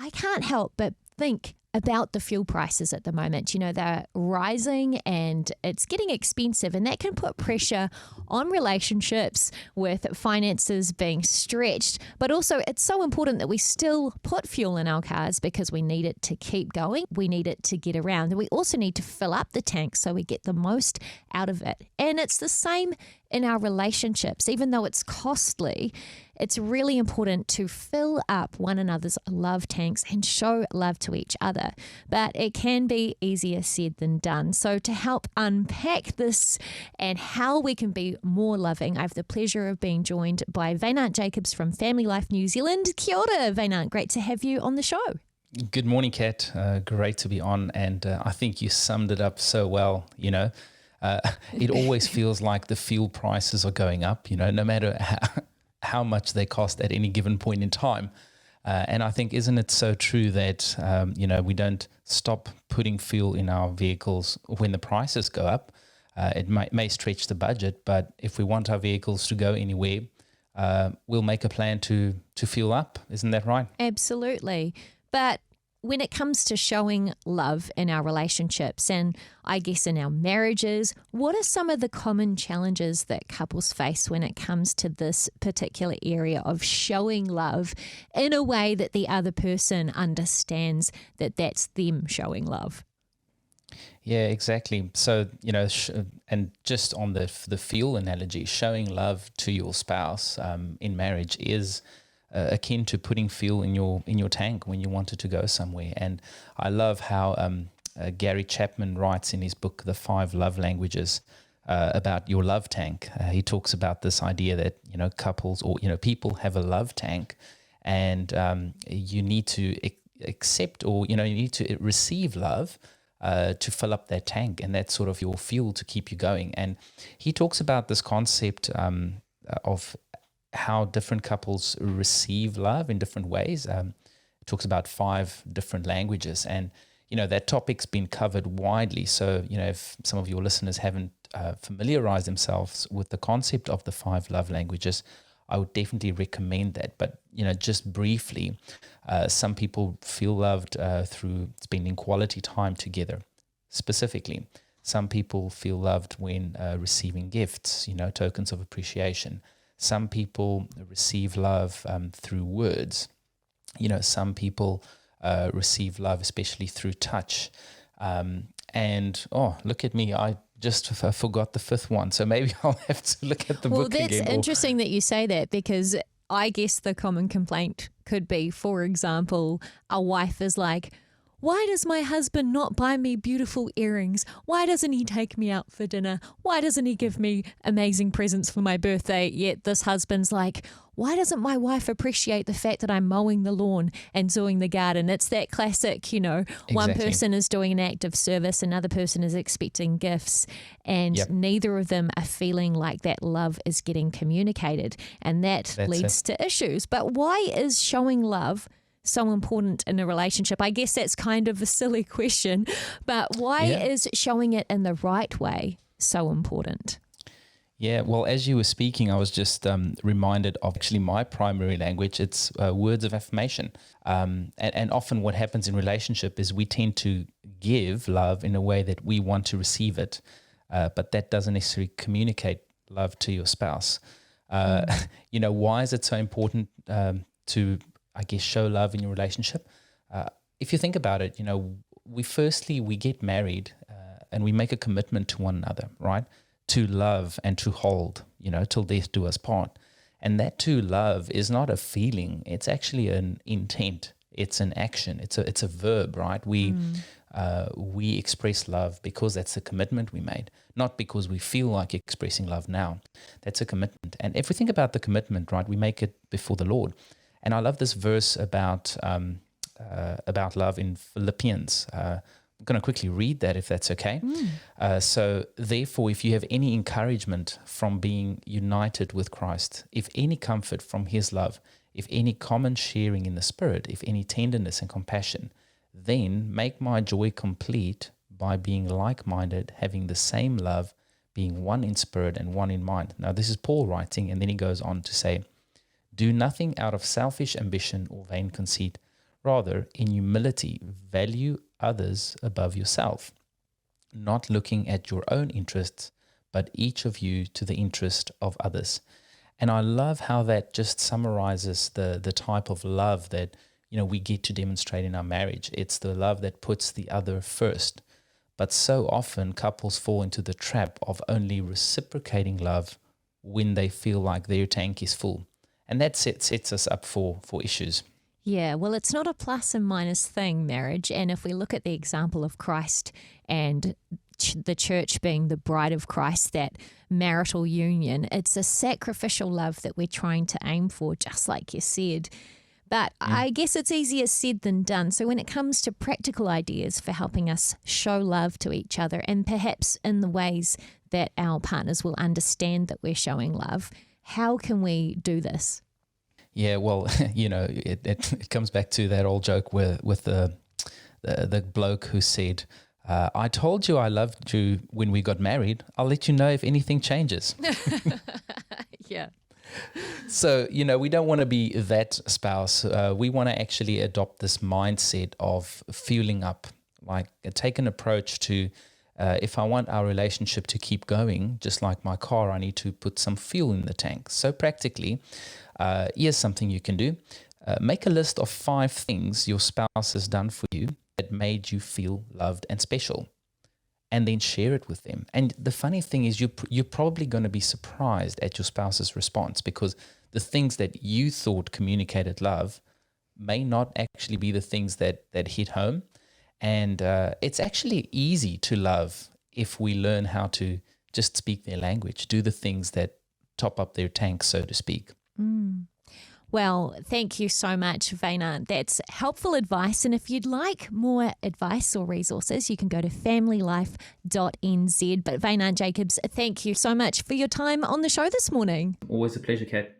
I can't help but think about the fuel prices at the moment. They're rising and it's getting expensive, and that can put pressure on relationships with finances being stretched. But also, it's so important that we still put fuel in our cars because we need it to keep going. We need it to get around. And we also need to fill up the tank so we get the most out of it. And it's the same in our relationships. Even though it's costly, it's really important to fill up one another's love tanks and show love to each other. But it can be easier said than done. So to help unpack this and how we can be more loving, I have the pleasure of being joined by Wynand Jacobs from FamilyLife New Zealand. Kia ora, Wynand. Great to have you on the show. Good morning, Kat. Great to be on. And I think you summed it up so well. It always feels like the fuel prices are going up, no matter how much they cost at any given point in time. And I think, isn't it so true that, we don't stop putting fuel in our vehicles when the prices go up? It may stretch the budget, but if we want our vehicles to go anywhere, we'll make a plan to fuel up. Isn't that right? Absolutely. But when it comes to showing love in our relationships and I guess in our marriages, what are some of the common challenges that couples face when it comes to this particular area of showing love in a way that the other person understands that that's them showing love? Yeah, exactly. So, and just on the fuel analogy, showing love to your spouse in marriage is akin to putting fuel in your tank when you wanted to go somewhere. And I love how Gary Chapman writes in his book, The 5 Love Languages, about your love tank. He talks about this idea that, couples or, people have a love tank, and you need to accept or, you need to receive love to fill up that tank, and that's sort of your fuel to keep you going. And he talks about this concept of how different couples receive love in different ways. It talks about 5 different languages, and that topic's been covered widely. So if some of your listeners haven't familiarized themselves with the concept of the 5 love languages, I would definitely recommend that. But just briefly, some people feel loved through spending quality time together. Specifically, some people feel loved when receiving gifts, tokens of appreciation. Some people receive love through words. Some people receive love especially through touch. And, look at me, I just forgot the 5th one. So maybe I'll have to look at the book again. Well, that's interesting that you say that, because I guess the common complaint could be, for example, a wife is like, why does my husband not buy me beautiful earrings? Why doesn't he take me out for dinner? Why doesn't he give me amazing presents for my birthday? Yet this husband's like, why doesn't my wife appreciate the fact that I'm mowing the lawn and doing the garden? It's that classic, one person is doing an act of service, another person is expecting gifts, and neither of them are feeling like that love is getting communicated. And that leads to issues. But why is showing love so important in a relationship? I guess that's kind of a silly question, but why is showing it in the right way so important? Yeah, well, as you were speaking, I was just reminded of actually my primary language. It's words of affirmation. And often what happens in relationship is we tend to give love in a way that we want to receive it, but that doesn't necessarily communicate love to your spouse. Why is it so important to, I guess, show love in your relationship? If you think about it, we get married and we make a commitment to one another, right? To love and to hold, till death do us part. And that to love is not a feeling; it's actually an intent. It's an action. It's a verb, right? We express love because that's a commitment we made, not because we feel like expressing love now. That's a commitment. And if we think about the commitment, right, we make it before the Lord. And I love this verse about love in Philippians. I'm going to quickly read that if that's okay. So, therefore, if you have any encouragement from being united with Christ, if any comfort from his love, if any common sharing in the Spirit, if any tenderness and compassion, then make my joy complete by being like-minded, having the same love, being one in spirit and one in mind. Now, this is Paul writing, and then he goes on to say, do nothing out of selfish ambition or vain conceit. Rather, in humility, value others above yourself, not looking at your own interests, but each of you to the interest of others. And I love how that just summarizes the type of love that, we get to demonstrate in our marriage. It's the love that puts the other first. But so often couples fall into the trap of only reciprocating love when they feel like their tank is full. And that sets us up for issues. Yeah, well, it's not a plus and minus thing, marriage. And if we look at the example of Christ and the church being the bride of Christ, that marital union, it's a sacrificial love that we're trying to aim for, just like you said. But I guess it's easier said than done. So when it comes to practical ideas for helping us show love to each other, and perhaps in the ways that our partners will understand that we're showing love, how can we do this? Yeah, well, it comes back to that old joke with the bloke who said, I told you I loved you when we got married. I'll let you know if anything changes. Yeah. So, we don't want to be that spouse. We want to actually adopt this mindset of fueling up, like take an approach to, if I want our relationship to keep going, just like my car, I need to put some fuel in the tank. So practically, here's something you can do. Make a list of 5 things your spouse has done for you that made you feel loved and special, and then share it with them. And the funny thing is you're probably going to be surprised at your spouse's response, because the things that you thought communicated love may not actually be the things that hit home. And it's actually easy to love if we learn how to just speak their language, do the things that top up their tank, so to speak. Well, thank you so much, Wynand. That's helpful advice. And if you'd like more advice or resources, you can go to FamilyLife.nz. But Wynand Jacobs, thank you so much for your time on the show this morning. Always a pleasure, Kat.